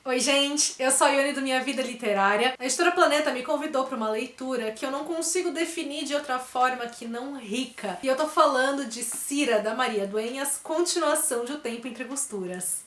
Oi gente, eu sou a Ione do Minha Vida Literária. A Editora Planeta me convidou para uma leitura que eu não consigo definir de outra forma que não rica. E eu tô falando de Cira, da Maria Dueñas, continuação de O Tempo Entre Costuras.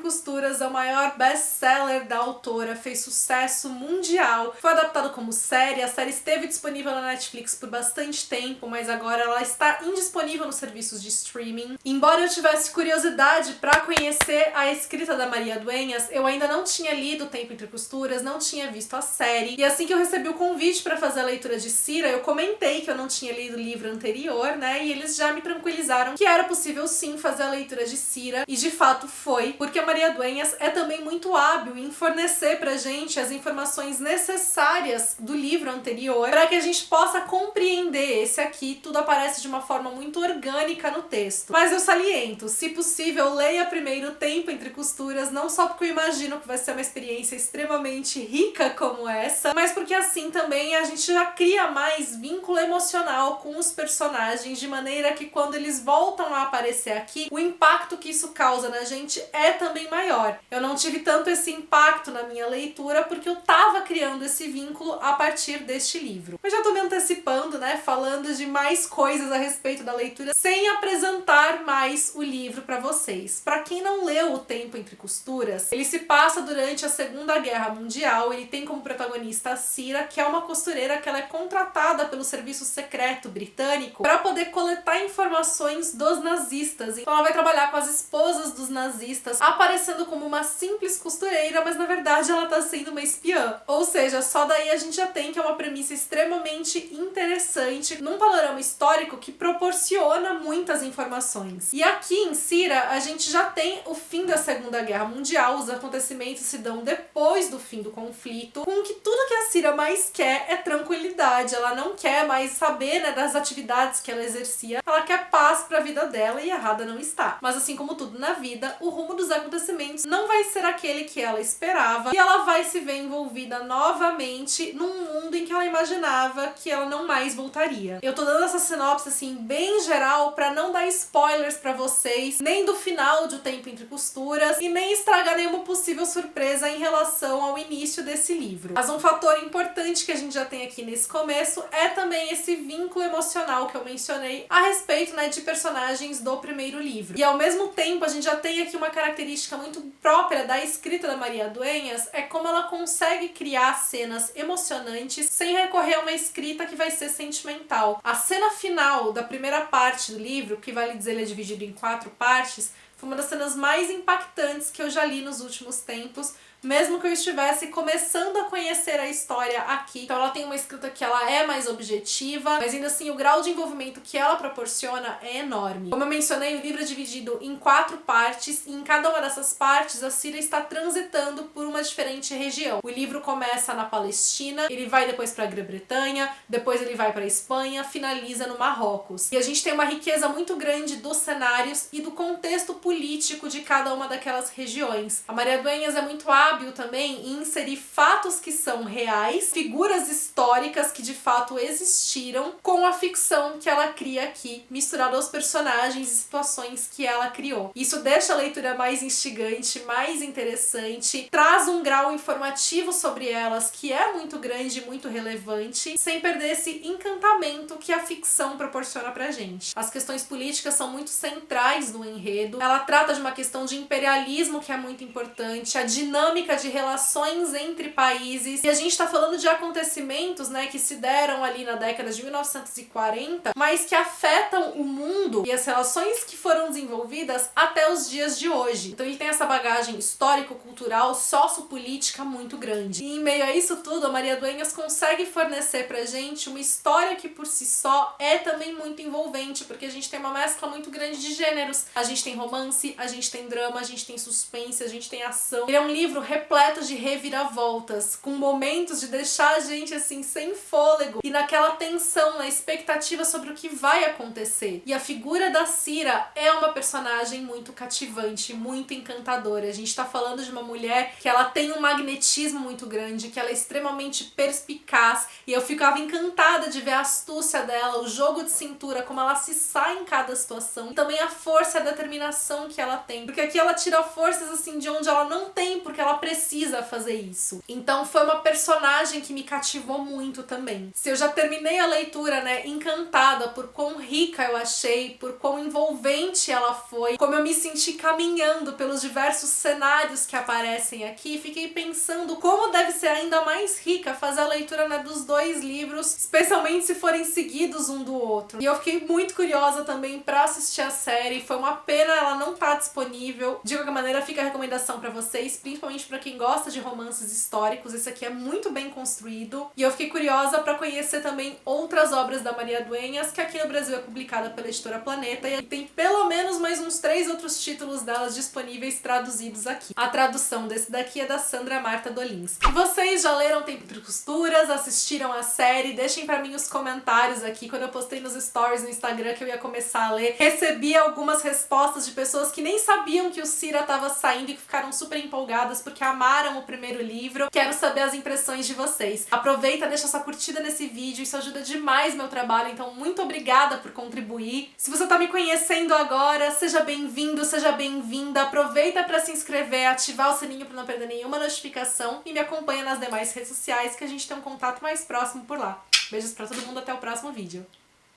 Costuras é o maior best-seller da autora, fez sucesso mundial, foi adaptado como série, a série esteve disponível na Netflix por bastante tempo, mas agora ela está indisponível nos serviços de streaming. Embora eu tivesse curiosidade para conhecer a escrita da Maria Dueñas, eu ainda não tinha lido O Tempo Entre Costuras, não tinha visto a série, e assim que eu recebi o convite para fazer a leitura de Cira, eu comentei que eu não tinha lido o livro anterior, né, e eles já me tranquilizaram que era possível sim fazer a leitura de Cira, e de fato foi, porque a Maria Dueñas é também muito hábil em fornecer pra gente as informações necessárias do livro anterior para que a gente possa compreender esse aqui. Tudo aparece de uma forma muito orgânica no texto. Mas eu saliento, se possível, leia primeiro O Tempo Entre Costuras, não só porque eu imagino que vai ser uma experiência extremamente rica como essa, mas porque assim também a gente já cria mais vínculo emocional com os personagens, de maneira que quando eles voltam a aparecer aqui, o impacto que isso causa na gente é também maior. Eu não tive tanto esse impacto na minha leitura porque eu tava criando esse vínculo a partir deste livro. Eu já tô me antecipando, né, falando de mais coisas a respeito da leitura sem apresentar mais o livro pra vocês. Pra quem não leu O Tempo Entre Costuras, ele se passa durante a Segunda Guerra Mundial, ele tem como protagonista a Cira, que é uma costureira que ela é contratada pelo serviço secreto britânico para poder coletar informações dos nazistas. Então ela vai trabalhar com as esposas dos nazistas, aparecendo como uma simples costureira, mas na verdade ela tá sendo uma espiã. Ou seja, só daí a gente já tem que é uma premissa extremamente interessante num panorama histórico que proporciona muitas informações. E aqui em Cira a gente já tem o fim da Segunda Guerra Mundial, os acontecimentos se dão depois do fim do conflito, com que tudo que a Cira mais quer é tranquilidade, ela não quer mais saber, né, das atividades que ela exercia, ela quer paz pra vida dela e errada não está. Mas assim como tudo na vida, o rumo dos acontecimentos não vai ser aquele que ela esperava e ela vai se ver envolvida novamente num mundo em que ela imaginava que ela não mais voltaria. Eu tô dando essa sinopse assim bem geral pra não dar spoilers pra vocês, nem do final de O Tempo Entre Costuras e nem estragar nenhuma possível surpresa em relação ao início desse livro. Mas um fator importante que a gente já tem aqui nesse começo é também esse vínculo emocional que eu mencionei a respeito, né, de personagens do primeiro livro. E ao mesmo tempo a gente já tem aqui uma característica muito própria da escrita da Maria Dueñas, é como ela consegue criar cenas emocionantes sem recorrer a uma escrita que vai ser sentimental. A cena final da primeira parte do livro, que vale dizer ele é dividido em 4 partes, foi uma das cenas mais impactantes que eu já li nos últimos tempos, mesmo que eu estivesse começando a conhecer a história aqui. Então ela tem uma escrita que ela é mais objetiva, mas ainda assim o grau de envolvimento que ela proporciona é enorme. Como eu mencionei, o livro é dividido em 4 partes, e em cada uma dessas partes a Cira está transitando por uma diferente região. O livro começa na Palestina, ele vai depois para a Grã-Bretanha, depois ele vai para a Espanha, finaliza no Marrocos. E a gente tem uma riqueza muito grande dos cenários e do contexto político de cada uma daquelas regiões. A Maria Dueñas é muito hábil também em inserir fatos que são reais, figuras históricas que de fato existiram, com a ficção que ela cria aqui, misturada aos personagens e situações que ela criou. Isso deixa a leitura mais instigante, mais interessante, traz um grau informativo sobre elas que é muito grande e muito relevante, sem perder esse encantamento que a ficção proporciona pra gente. As questões políticas são muito centrais no enredo, ela trata de uma questão de imperialismo que é muito importante, a dinâmica de relações entre países, e a gente tá falando de acontecimentos, né, que se deram ali na década de 1940, mas que afetam o mundo e as relações que foram desenvolvidas até os dias de hoje. Então ele tem essa bagagem histórico-cultural, sociopolítica muito grande. E em meio a isso tudo, a Maria Dueñas consegue fornecer pra gente uma história que por si só é também muito envolvente, porque a gente tem uma mescla muito grande de gêneros. A gente tem romance, a gente tem drama, a gente tem suspense, a gente tem ação. Ele é um livro repleto de reviravoltas, com momentos de deixar a gente assim sem fôlego e naquela tensão, na expectativa sobre o que vai acontecer. E a figura da Cira é uma personagem muito cativante, muito encantadora. A gente tá falando de uma mulher que ela tem um magnetismo muito grande, que ela é extremamente perspicaz, e eu ficava encantada de ver a astúcia dela, o jogo de cintura, como ela se sai em cada situação, e também a força e a determinação que ela tem, porque aqui ela tira forças assim de onde ela não tem, porque ela precisa fazer isso. Então foi uma personagem que me cativou muito também. Se eu já terminei a leitura, né, encantada por quão rica eu achei, por quão envolvente ela foi, como eu me senti caminhando pelos diversos cenários que aparecem aqui, fiquei pensando como deve ser ainda mais rica fazer a leitura, né, dos dois livros, especialmente se forem seguidos um do outro. E eu fiquei muito curiosa também pra assistir a série. Foi uma pena ela não tá disponível. De qualquer maneira, fica a recomendação pra vocês, principalmente pra quem gosta de romances históricos. Esse aqui é muito bem construído. E eu fiquei curiosa pra conhecer também outras obras da Maria Dueñas, que aqui no Brasil é publicada pela editora Planeta, e tem pelo menos mais uns 3 outros títulos delas disponíveis traduzidos aqui. A tradução desse daqui é da Sandra Marta Dolinski. E vocês já leram Tempo entre Costuras? Assistiram a série? Deixem pra mim os comentários aqui. Quando eu postei nos stories no Instagram que eu ia começar a ler, recebi algumas respostas de pessoas que nem sabiam que o Cira tava saindo e que ficaram super empolgadas porque amaram o primeiro livro. Quero saber as impressões de vocês. Aproveita, deixa sua curtida nesse vídeo, isso ajuda demais meu trabalho, então muito obrigada por contribuir. Se você tá me conhecendo agora, seja bem-vindo, seja bem-vinda. Aproveita pra se inscrever, ativar o sininho pra não perder nenhuma notificação e me acompanha nas demais redes sociais que a gente tem um contato mais próximo por lá. Beijos pra todo mundo, até o próximo vídeo.